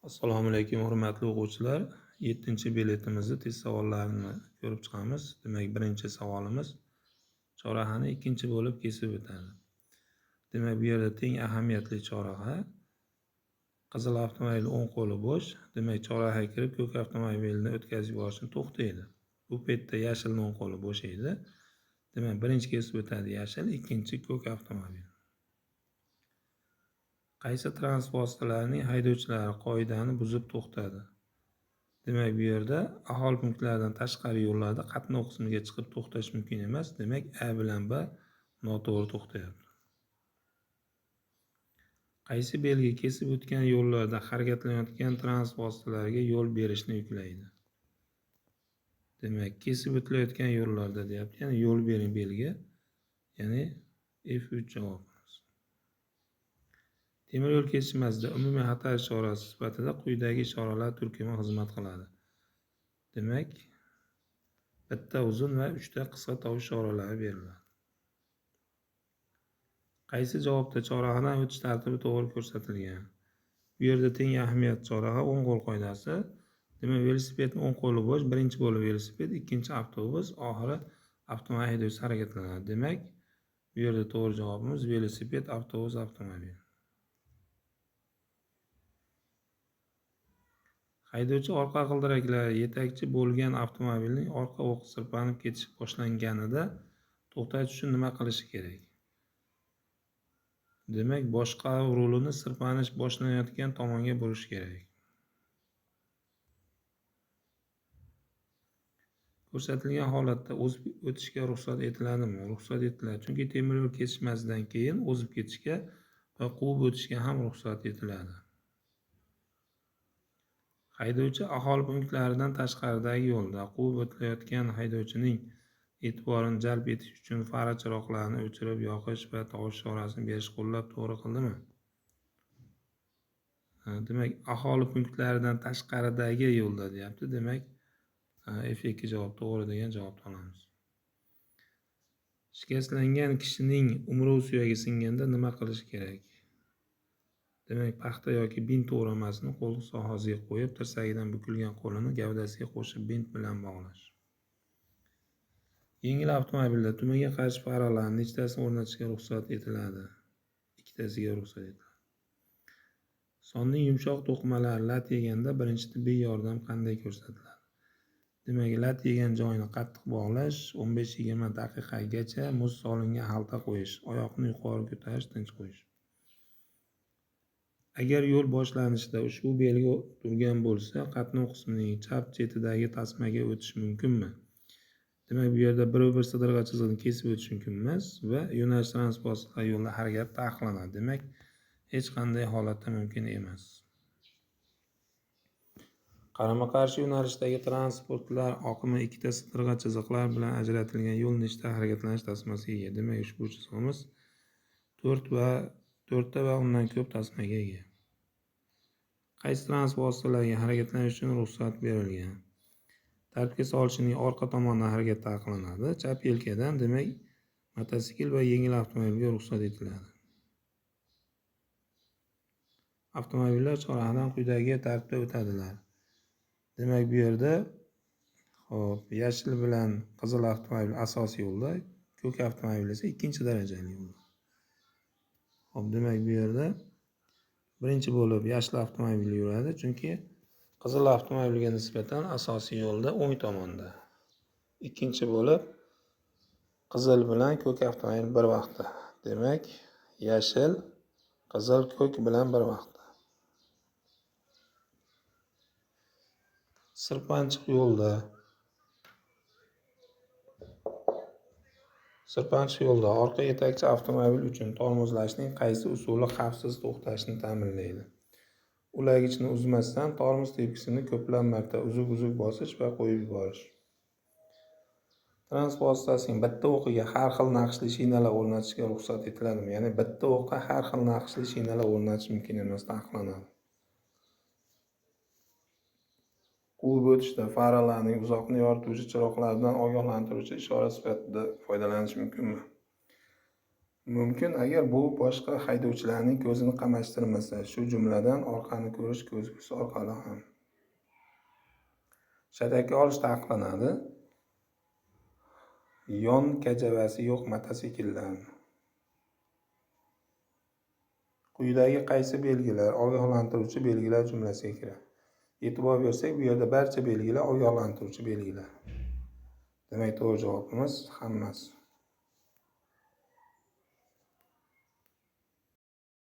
Assalomu alaykum hurmatli o'quvchilar. 7-biletimizni test savollarini ko'rib chiqamiz. Demak, birinchi savolimiz chorrahani ikkinchi bo'lib kesib o'tadi. Demak, bu yerda teng ahamiyatli chorraha. Qizil avtomobil o'ng qo'li bo'sh. Demak, chorrahaga kirib ko'k avtomobilni o'tkazib yuborishni to'xtaydi. Bu paytda yashilning o'ng qo'li bo'sh edi. Demak, birinchi kesib o'tadi yashil, ikkinchi ko'k avtomobil. Qaysi transport vositalarining haydovchilari qoidani buzib to'xtadi? Demak, bu yerda aholi punktlardan tashqari yo'llarda qatnov qismiga chiqib to'xtash mumkin emas. Demak, A bilan B noto'g'ri to'xtayapti. Qaysi belgi kesib o'tgan yo'llarda harakatlanayotgan transport vositalariga yo'l berishni yuklaydi? Demak, kesib o'tilayotgan yo'llarda deyapti. Ya'ni yo'l bering belgi. Ya'ni F3 javob. Temir yo'l kesishmasida umumiy xatar ishorasi sifatida quyidagi ishoralar turkumi xizmat qiladi. Demak, bitta uzun va 3 ta qisqa tovush ishoralari beriladi. Qaysi javobda chorrahadan o'tish tartibi to'g'ri ko'rsatilgan? Bu yerda teng ahamiyat chorraha o'ng qo'l qoidasi. Demak, velosipedning o'ng qo'li bo'sh, birinchi bo'lib velosiped, ikkinchi avtobus, oxiri avtomobil haydovchisi harakatlanadi. Demak, bu yerda to'g'ri javobimiz velosiped, avtobus, avtomobil. Haydovchi orqa g'ildiraklari yetakchi bo'lgan avtomobilning orqa o'qi sirpanib ketish boshlanganida to'xtatish uchun nima qilishi kerak? Demak, boshqaruv rulini sirpanish boshlanayotgan tomonga burish kerak. Ko'rsatilgan holatda o'zib o'tishga ruxsat etiladimi? Ruxsat etiladi. Chunki temir yo'l kesishmasidan keyin o'zib ketishga va quvib o'tishga ham ruxsat etiladi. Haydovchi aholi punktlaridan tashqaridagi yo'lda quvib o'tilayotgan haydovchining e'tiborini jalb etish uchun fara chiroqlarini o'chirib yoqish va tovush ishorasini berish qo'llab to'g'ri qildimi? Demak, aholi punktlaridan tashqaridagi yo'lda deyapti. Demak, F2 javob to'g'ri degan javobni olamiz. Shikastlangan kishining umri suyagi singanda nima qilish kerak? Demak, paxta yoki bint to'g'ramasini qo'l sohasiga qo'yib, tirsagidan bukilgan qo'lini gavdasiga qo'shib bint bilan bog'lash. Yengil avtomobilda tumaga qarshi faralarning nechtasini o'rnatishga ruxsat etiladi? Ikkitasiga ruxsat etiladi. Sonning yumshoq to'qimalari lat yeganda birinchi tibbiy yordam qanday ko'rsatiladi? Demak, lat yegan joyini qattiq bog'lash, 15-20 daqiqagacha muz solingan xalta qo'yish, oyoqni yuqori ko'tarish, tinch qo'yish. Agar yo'l boshlanishida ushbu belgi turgan bo'lsa, qatnov qismining chap chetidagi tasmaga o'tish mumkinmi? Demak, bu yerda bir sidirg'a chiziqni kesib o'tish mumkin emas va yo'nalish transport yo'lda harakat taqiqlanadi. Demak, hech qanday holatda mumkin emas. Qarama-qarshi yo'nalishdagi transportlar oqimi ikkita sidirg'a chiziqlar bilan ajratilgan yo'l nechta harakatlanish tasmasiga ega? Demak, ushbu chizig'imiz 4 ta va undan ko'p tasmaga ega. Qaysi transport vositalariga harakatlanish uchun ruxsat berilgan? Tartibga solishning orqa tomonidan harakat taqiqlanadi. Chap yelkadan, demak, mototsikl va yengil avtomobilga ruxsat etiladi. Avtomobillar chorrahadan quyidagi tartibda o'tadilar. Demak, bu yerda yashil bilan qizil avtomobil asosiy yo'lda, ko'k avtomobil esa ikkinchi darajali yo'lda. Demak, bu yerda birinchi bo'lib yashil avtomobil yuradi, chunki qizil avtomobilga nisbatan asosiy yo'lda o'ng tomonda. Ikkinchi bo'lib qizil bilan ko'k avtomobil bir vaqtda. Demak, yashil, qizil, ko'k bilan bir vaqtda. Sirpanchiq yo'lda orqa yetakchi avtomobil uchun tormozlashning qaysi usuli xavfsiz to'xtashni ta'minlaydi? Ulagichni uzmasdan tormoz tepkisini ko'plab marta uzuk bosish va qo'yib yuborish. Transport vositasining bitta o'qiga har xil naqshli shinalar o'rnatishga ruxsat etiladimi? Ya'ni bitta o'qqa har xil naqshli shinalar o'rnatish mumkin emas, taqiqlanadi. Quvib o'tishda faralarning uzoqni yorituvchi chiroqlardan ogohlantiruvchi ishora sifatida foydalanish mumkinmi? mumkin agar bu boshqa haydovchilarning ko'zini qamashtirmasa, shu jumladan orqani ko'rish ko'zgusi orqali ham. Shatakka olish taqiqlanadi. Yon kajavasi yo'q mototsikllar. Quyidagi qaysi belgilar ogohlantiruvchi belgilar jumlasiga kiradi? E'tibor bersak, bu yerda barcha belgilar ogohlantiruvchi belgilar. Demak, to'g'ri javobimiz hammasi.